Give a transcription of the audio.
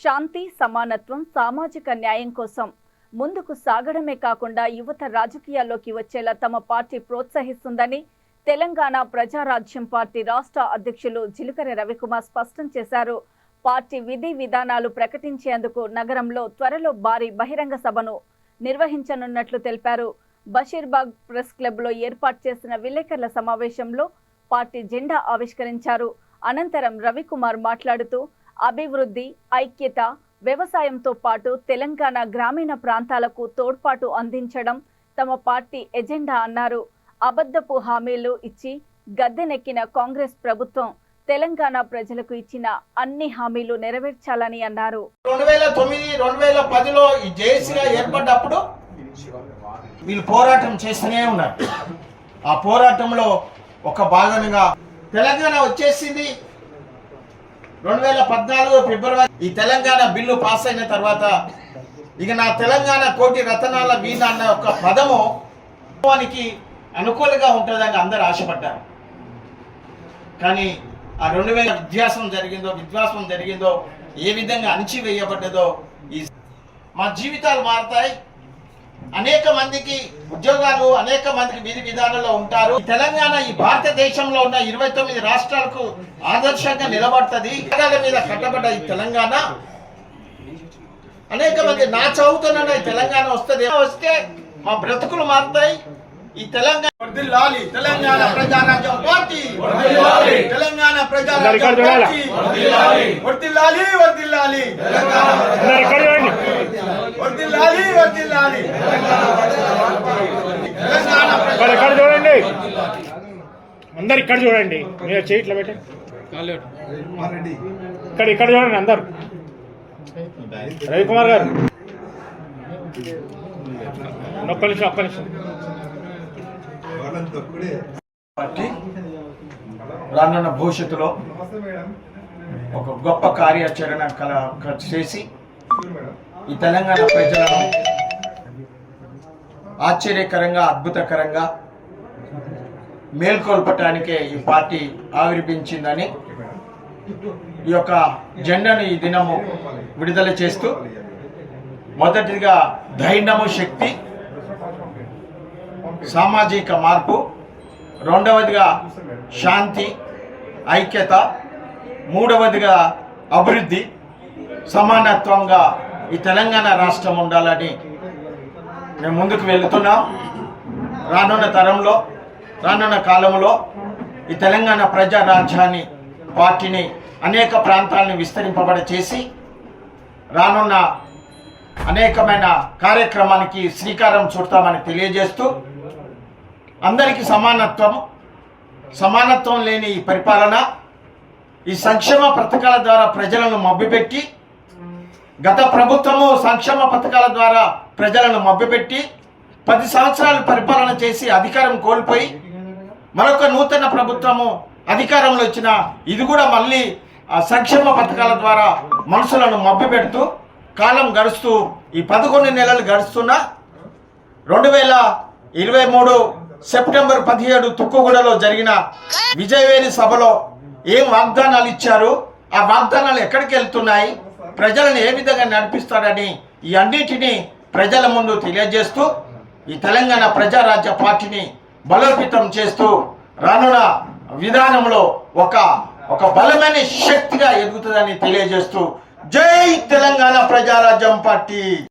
శాంతి, సమానత్వం, సామాజిక న్యాయం కోసం ముందుకు సాగడమే కాకుండా యువత రాజకీయాల్లోకి వచ్చేలా తమ పార్టీ ప్రోత్సహిస్తుందని తెలంగాణ ప్రజారాజ్యం పార్టీ రాష్ట్ర అధ్యక్షులు జిలుకరి రవికుమార్ స్పష్టం చేశారు. పార్టీ విధి విధానాలు ప్రకటించేందుకు నగరంలో త్వరలో భారీ బహిరంగ సభను నిర్వహించనున్నట్లు తెలిపారు. బషీర్బాగ్ ప్రెస్ క్లబ్లో ఏర్పాటు చేసిన విలేకరుల సమావేశంలో పార్టీ జెండా ఆవిష్కరించారు. అనంతరం రవికుమార్ మాట్లాడుతూ అభివృద్ధి, ఐక్యత, వ్యవసాయంతో పాటు తెలంగాణ గ్రామీణ ప్రాంతాలకు తోడ్పాటు అందించడం తమ పార్టీ ఎజెండా అన్నారు. అబద్ధపు హామీలు ఇచ్చి గద్దెనెక్కిన కాంగ్రెస్ ప్రభుత్వం తెలంగాణ ప్రజలకు ఇచ్చిన అన్ని హామీలు నెరవేర్చాలని అన్నారు. 2009-2010లో ఈ జేఏసీగా ఏర్పడ్డప్పుడు వీళ్ళు పోరాటం చేస్తూనే ఉన్నారు. ఆ పోరాటంలో ఒక భాగంగా తెలంగాణ వచ్చేసింది. 2014 ఫిబ్రవరి ఈ తెలంగాణ బిల్లు పాస్ అయిన తర్వాత ఇక నా తెలంగాణ కోటి రతనాల వీణ అన్న ఒక పదము అనుకూలంగా ఉంటుందని అందరు ఆశపడ్డారు. కానీ ఆ 2000 విధ్వాసం జరిగిందో ఏ విధంగా అణిచివేయబడ్డదో మా జీవితాలు మారుతాయి. అనేక మందికి ఉద్యోగాలు, అనేక మందికి విధి విధానాల్లో ఉంటారు. తెలంగాణ ఈ భారతదేశంలో ఉన్న 29 రాష్ట్రాలకు ఆదర్శంగా నిలబడుతుంది. మీద కట్టబడ్డ ఈ తెలంగాణ అనేక మంది నా చదువుతున్న ఈ తెలంగాణ వస్తే మా బ్రతుకులు మారుతాయి. ఈ తెలంగాణ వర్ధిల్లాలి, తెలంగాణ ప్రజారాజ్యం పార్టీ వర్ధిల్లాలి, తెలంగాణ ప్రజారాజ్యం పార్టీ వర్ధిల్లాలి, వర్ధిల్లాలి, వర్ధిల్లాలి, వర్ధిల్లాలి, వర్ధిల్లాలి. ఇక్కడ చూడండి, అందరు ఇక్కడ చూడండి, మీరు చేయట్లా పెట్టండి. ఇక్కడ చూడండి అందరు. రవికుమార్ గారు ఒక్క నిమిషం. పార్టీ రానున్న భవిష్యత్తులో ఒక గొప్ప కార్యాచరణ చేసి ఈ తెలంగాణ ప్రజలను ఆశ్చర్యకరంగా, అద్భుతకరంగా మేల్కొల్పటానికే ఈ పార్టీ ఆవిర్భించిందని ఈ యొక్క జెండాను ఈ దినము విడుదల చేస్తూ మొదటిగా ధైర్యము, శక్తి, సామాజిక మార్పు, రెండవదిగా శాంతి, ఐక్యత, మూడవదిగా అభివృద్ధి, సమానత్వంగా ఈ తెలంగాణ రాష్ట్రం ఉండాలని మేము ముందుకు వెళుతున్నాం. రానున్న కాలంలో ఈ తెలంగాణ ప్రజా రాజ్యాన్ని, పార్టీని అనేక ప్రాంతాలను విస్తరింపబడ చేసి రానున్న అనేకమైన కార్యక్రమానికి శ్రీకారం చుడతామని తెలియజేస్తూ అందరికీ సమానత్వం లేని ఈ పరిపాలన, ఈ సంక్షేమ పథకాల ద్వారా ప్రజలను మభ్యపెట్టి, గత ప్రభుత్వము సంక్షేమ పథకాల ద్వారా ప్రజలను మభ్యపెట్టి 10 సంవత్సరాలు పరిపాలన చేసి అధికారం కోల్పోయి మరొక నూతన ప్రభుత్వము అధికారంలో వచ్చిన ఇది కూడా మళ్ళీ ఆ సంక్షేమ పథకాల ద్వారా మనుషులను మభ్యపెడుతూ కాలం గడుస్తూ ఈ 11 నెలలు గడుస్తున్నా 2023 సెప్టెంబర్ 17 తుక్కుగూడలో జరిగిన విజయవేరి సభలో ఏం వాగ్దానాలు ఇచ్చారు, ఆ వాగ్దానాలు ఎక్కడికి వెళ్తున్నాయి, ప్రజలను ఏ విధంగా నడిపిస్తారని ఈ అన్నిటినీ ప్రజల ముందు తెలియజేస్తూ ఈ తెలంగాణ ప్రజారాజ్య పార్టీని బలోపేతం చేస్తూ రానున్న విధానంలో ఒక బలమైన శక్తిగా ఎదుగుతుందని తెలియజేస్తూ జై తెలంగాణ ప్రజారాజ్యం పార్టీ.